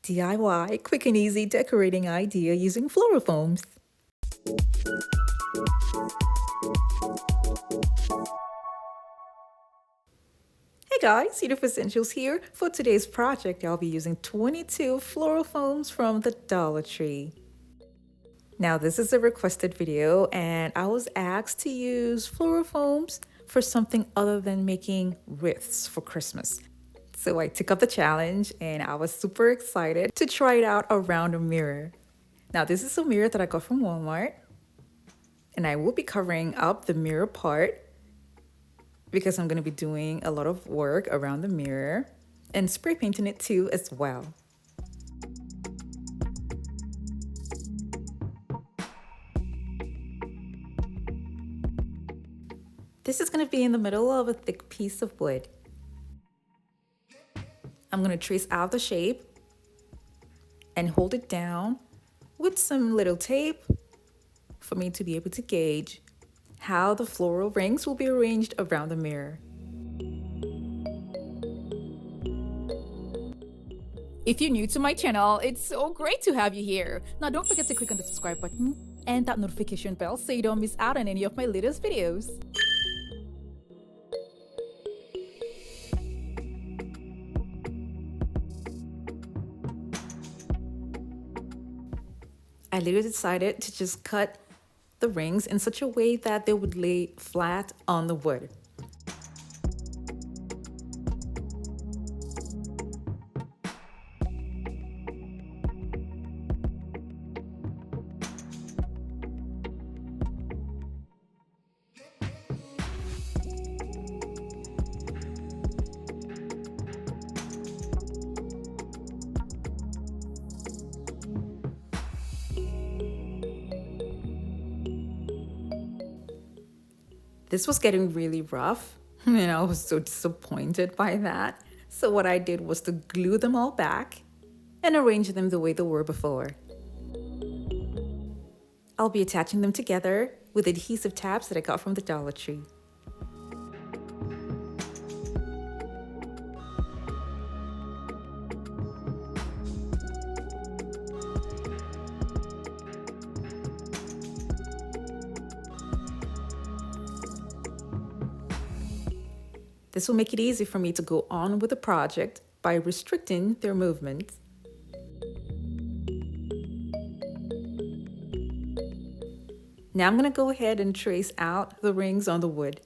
DIY quick and easy decorating idea using floral foams. Hey guys, Yoduvh Essentials here. For today's project, I'll be using 22 floral foams from the Dollar Tree. Now this is a requested video and I was asked to use floral foams for something other than making wreaths for Christmas. So I took up the challenge and I was super excited to try it out around a mirror. Now this is a mirror that I got from Walmart and I will be covering up the mirror part because I'm going to be doing a lot of work around the mirror and spray painting it too as well. This is going to be in the middle of a thick piece of wood. I'm going to trace out the shape and hold it down with some little tape for me to be able to gauge how the floral rings will be arranged around the mirror. If you're new to my channel, it's so great to have you here. Now don't forget to click on the subscribe button and that notification bell so you don't miss out on any of my latest videos. I later decided to just cut the rings in such a way that they would lay flat on the wood. This was getting really rough and I was so disappointed by that. So what I did was to glue them all back and arrange them the way they were before. I'll be attaching them together with adhesive tabs that I got from the Dollar Tree. This will make it easy for me to go on with the project by restricting their movements. Now I'm going to go ahead and trace out the rings on the wood.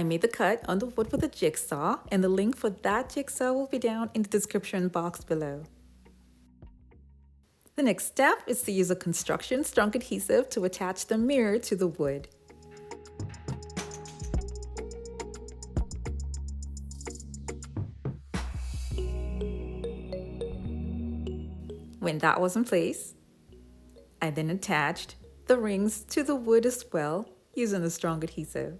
I made the cut on the wood with a jigsaw, and the link for that jigsaw will be down in the description box below. The next step is to use a construction strong adhesive to attach the mirror to the wood. When that was in place, I then attached the rings to the wood as well using the strong adhesive.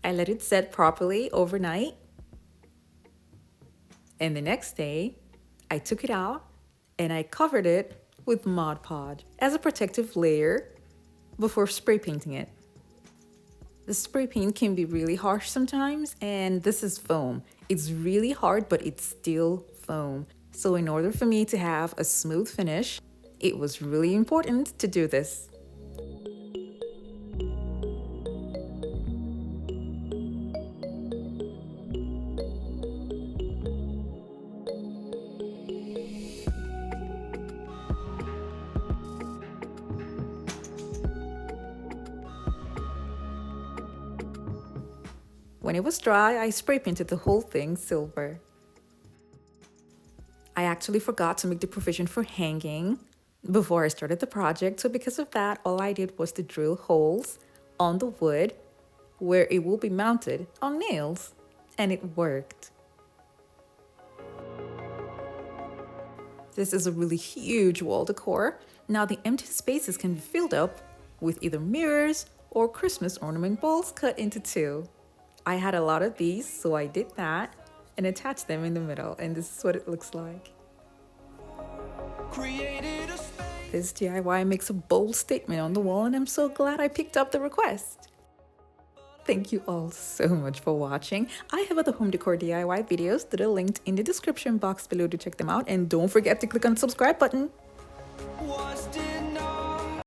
I let it set properly overnight. And the next day, I took it out and I covered it with Mod Podge as a protective layer before spray painting it. The spray paint can be really harsh sometimes, and this is foam. It's really hard, but it's still foam. So in order for me to have a smooth finish, it was really important to do this. When it was dry, I spray painted the whole thing silver. I actually forgot to make the provision for hanging before I started the project, so because of that, all I did was to drill holes on the wood where it will be mounted on nails, and it worked. This is a really huge wall decor. Now the empty spaces can be filled up with either mirrors or Christmas ornament balls cut into two. I had a lot of these, so I did that and attached them in the middle, and this is what it looks like. This DIY makes a bold statement on the wall, and I'm so glad I picked up the request. Thank you all so much for watching. I have other home decor DIY videos that are linked in the description box below to check them out, and don't forget to click on the subscribe button.